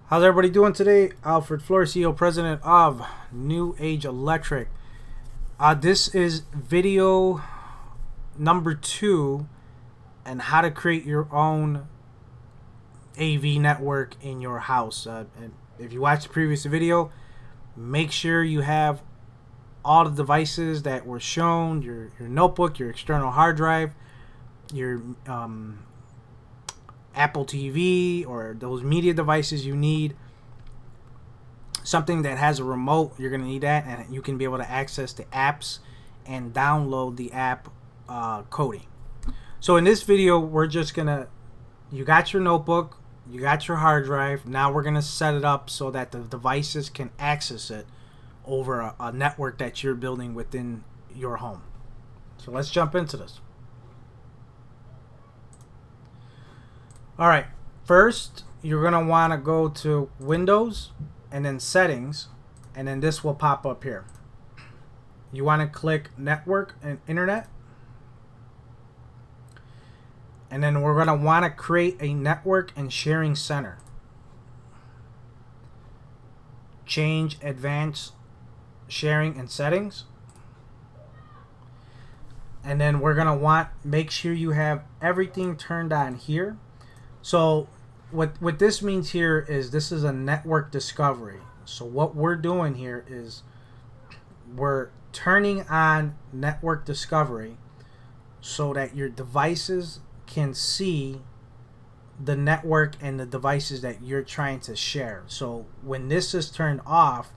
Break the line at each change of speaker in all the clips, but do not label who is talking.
How's everybody doing today? Alfred Flores, CEO, President of New Age Electric. This is video number 2 and how to create your own AV network in your house. And if you watched the previous video, make sure you have all the devices that were shown, your notebook, your external hard drive, your Apple TV, or those media devices you need. Something that has a remote, you're going to need that, and you can be able to access the apps and download the app Kodi. So in this video, we're just going to, you got your notebook, you got your hard drive. Now we're going to set it up so that the devices can access it over a network that you're building within your home. So let's jump into this. All right, first you're going to want to go to Windows and then Settings, and then this will pop up here. You want to click Network and Internet, and then we're going to want to create a network and sharing center. Change Advanced Sharing and Settings, and then we're going to make sure you have everything turned on here. So what this means here is this is a network discovery. So what we're doing here is we're turning on network discovery so that your devices can see the network and the devices that you're trying to share. So when this is turned off,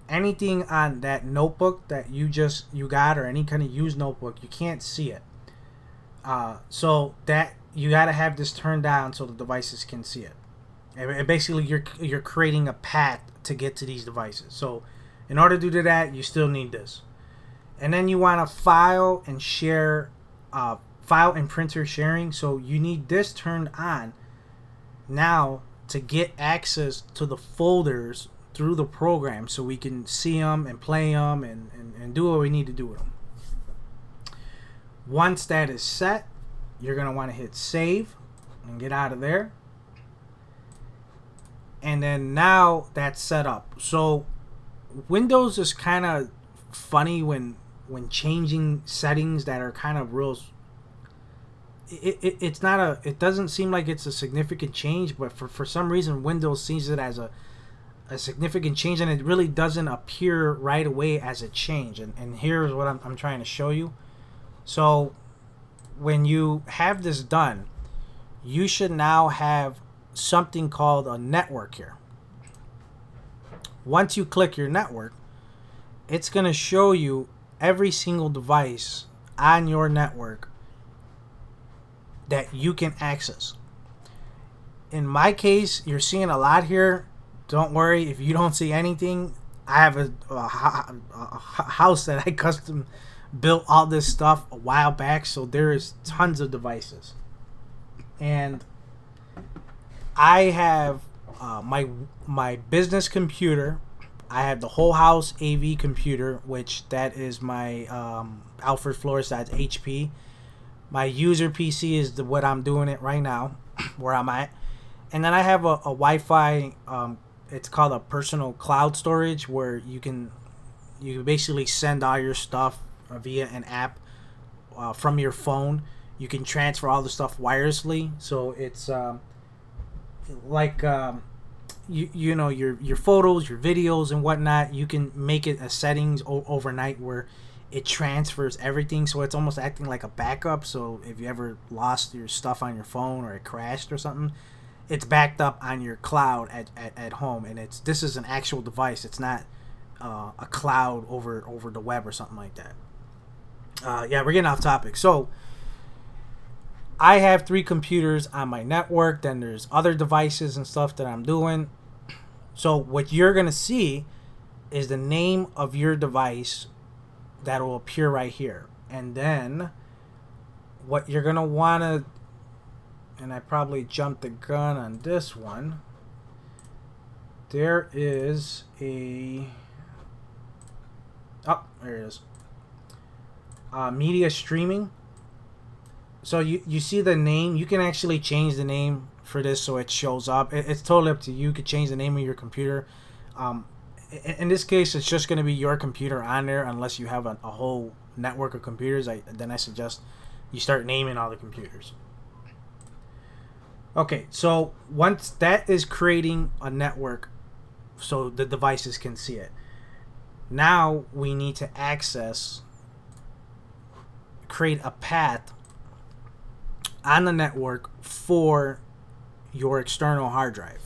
anything on that notebook that you got, or any kind of used notebook, you can't see it. So that you got to have this turned down so the devices can see it. And basically, you're creating a path to get to these devices. So in order to do that, you still need this. And then you want to file and share, file and printer sharing. So you need this turned on now to get access to the folders through the program, so we can see them and play them and do what we need to do with them. Once that is set, you're going to want to hit save and get out of there. And then now that's set up. So Windows is kind of funny when changing settings that are kind of real. It's not it doesn't seem like it's a significant change, but for some reason Windows sees it as a significant change, and it really doesn't appear right away as a change. And here's what I'm trying to show you. So when you have this done, you should now have something called a network here. Once you click your network, it's going to show you every single device on your network that you can access. In my case, you're seeing a lot here. Don't worry if you don't see anything. I have a house that I custom built all this stuff a while back, so there is tons of devices. And I have my business computer. I have the whole house AV computer, which that is my Alfred Flores, that's HP. My user PC is what I'm doing it right now, where I'm at. And then I have a Wi-Fi. It's called a personal cloud storage, where you can basically send all your stuff via an app from your phone. You can transfer all the stuff wirelessly, so it's like you know, your photos, your videos and whatnot. You can make it a settings overnight where it transfers everything, so it's almost acting like a backup. So if you ever lost your stuff on your phone or it crashed or something, it's backed up on your cloud at home. And this is an actual device. It's not a cloud over the web or something like that. Yeah, we're getting off topic. So I have 3 computers on my network. Then there's other devices and stuff that I'm doing. So what you're going to see is the name of your device that will appear right here. And then what you're going to want to, and I probably jumped the gun on this one, there is there it is. Media streaming. So you see the name. You can actually change the name for this so it shows up. It's totally up to you. You could change the name of your computer. Um, in this case, it's just going to be your computer on there unless you have a whole network of computers. Then I suggest you start naming all the computers. Okay, so once that is creating a network so the devices can see it, now we need to create a path on the network for your external hard drive.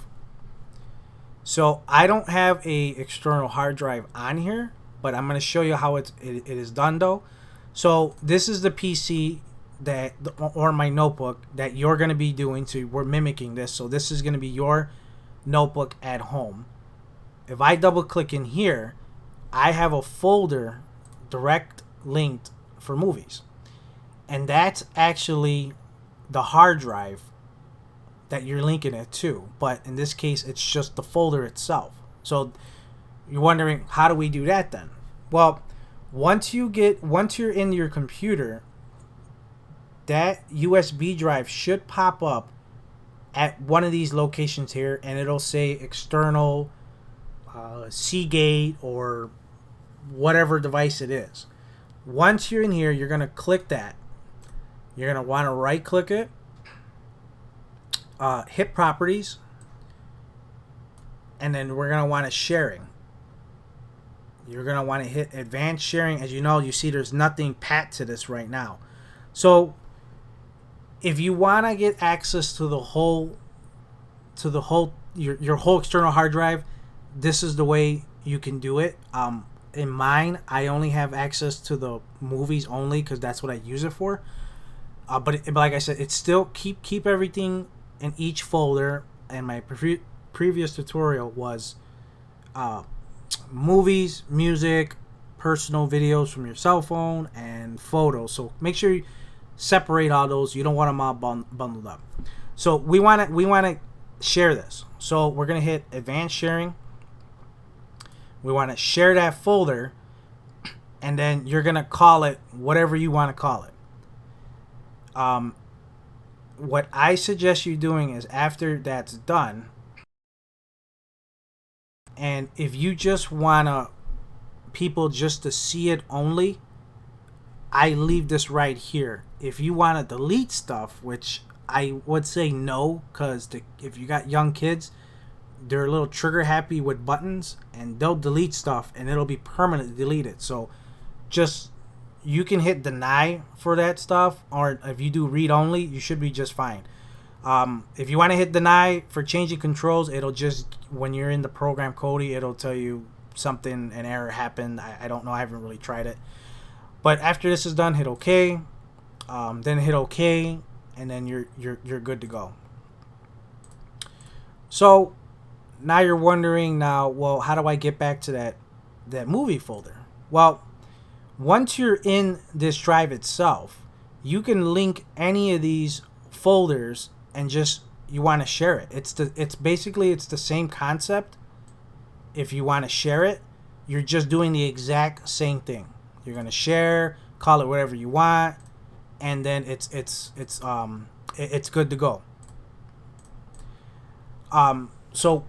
So I don't have a external hard drive on here, but I'm going to show you how it is done though. So this is the PC or my notebook that you're going to be doing. So we're mimicking this. So this is going to be your notebook at home. If I double click in here, I have a folder direct linked for movies. And that's actually the hard drive that you're linking it to. But in this case, it's just the folder itself. So you're wondering, how do we do that then? Well, once you're in your computer, that USB drive should pop up at one of these locations here, and it'll say external Seagate or whatever device it is. Once you're in here, you're going to click that. You're going to want to right click it, hit properties, and then we're going to want to sharing. You're going to want to hit advanced sharing. As you know, you see there's nothing pat to this right now. So if you want to get access to your whole external hard drive, this is the way you can do it. In mine, I only have access to the movies only because that's what I use it for. But like I said, it's still keep everything in each folder. And my previous tutorial was movies, music, personal videos from your cell phone, and photos. So make sure you separate all those. You don't want them all bundled up. So we want to share this. So we're gonna hit advanced sharing. We want to share that folder, and then you're gonna call it whatever you want to call it. What I suggest you doing is after that's done, and if you just wanna people just to see it only, I leave this right here. If you want to delete stuff, which I would say no, because if you got young kids, they're a little trigger happy with buttons, and they'll delete stuff and it'll be permanently deleted. So just, you can hit deny for that stuff, or if you do read only, you should be just fine. If you want to hit deny for changing controls, it'll just, when you're in the program Kodi, it'll tell you something, an error happened. I don't know, I haven't really tried it. But after this is done, hit OK, then hit OK, and then you're good to go. So now you're wondering, well, how do I get back to that movie folder? Well, once you're in this drive itself, you can link any of these folders and just, you want to share it. It's basically the same concept. If you want to share it, you're just doing the exact same thing. You're gonna share, call it whatever you want, and then it's good to go. So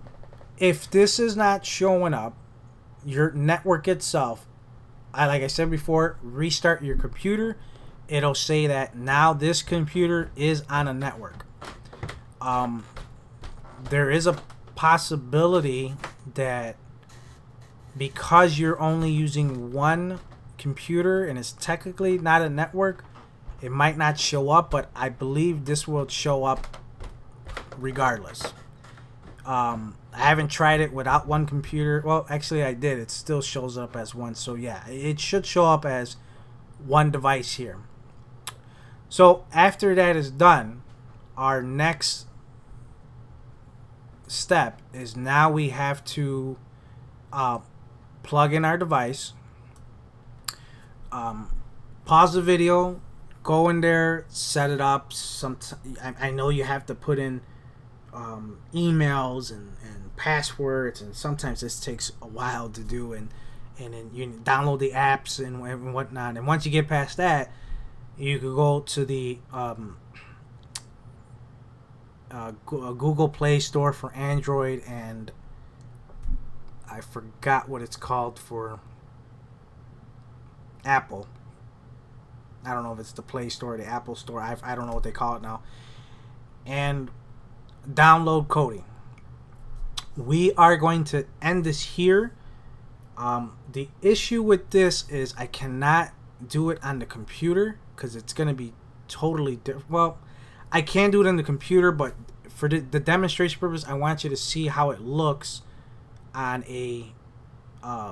if this is not showing up, your network itself, like I said before, restart your computer. It'll say that now this computer is on a network. There is a possibility that because you're only using one computer and it's technically not a network, it might not show up, but I believe this will show up regardless. I haven't tried it without one computer. Well, actually I did. It still shows up as one. So yeah, it should show up as one device here. So after that is done, our next step is now we have to plug in our device, pause the video, go in there, set it up. I know you have to put in emails and passwords, and sometimes this takes a while to do, and then you download the apps and whatnot. And once you get past that, you could go to the a Google Play Store for Android, and I forgot what it's called for Apple. I don't know if it's the Play Store or the Apple Store. I don't know what they call it now. And download Kodi. We are going to end this here. The issue with this is I cannot do it on the computer because it's going to be totally different. Well, I can do it on the computer, but for the demonstration purpose, I want you to see how it looks on a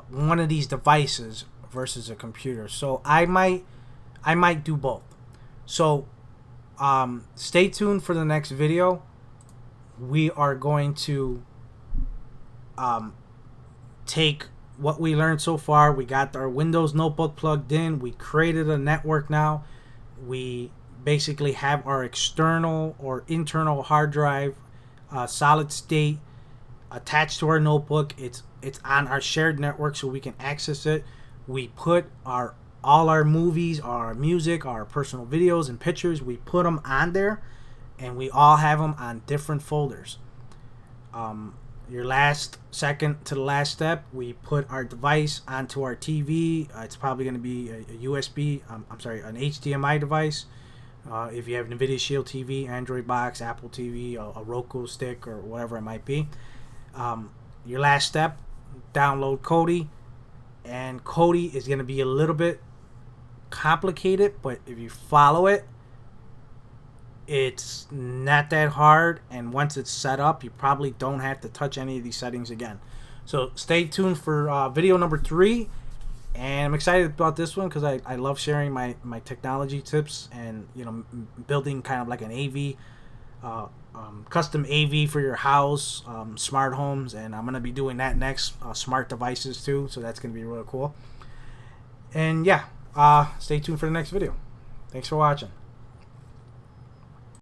one of these devices versus a computer. So I might do both. So stay tuned for the next video. We are going to take what we learned so far. We got our Windows notebook plugged in. We created a network now. We basically have our external or internal hard drive, solid state, attached to our notebook. It's on our shared network so we can access it. We put all our movies, our music, our personal videos and pictures, we put them on there, and we all have them on different folders. Your last second to the last step, we put our device onto our TV. It's probably going to be a USB, an HDMI device. If you have NVIDIA Shield TV, Android box, Apple TV, a Roku stick, or whatever it might be. Your last step, download Kodi. And Kodi is going to be a little bit complicated, but if you follow it, it's not that hard, and once it's set up, you probably don't have to touch any of these settings again. So stay tuned for video number 3, and I'm excited about this one because I love sharing my technology tips and building kind of like an AV, custom AV for your house, smart homes, and I'm gonna be doing that next, smart devices too. So that's gonna be really cool. And yeah, stay tuned for the next video. Thanks for watching.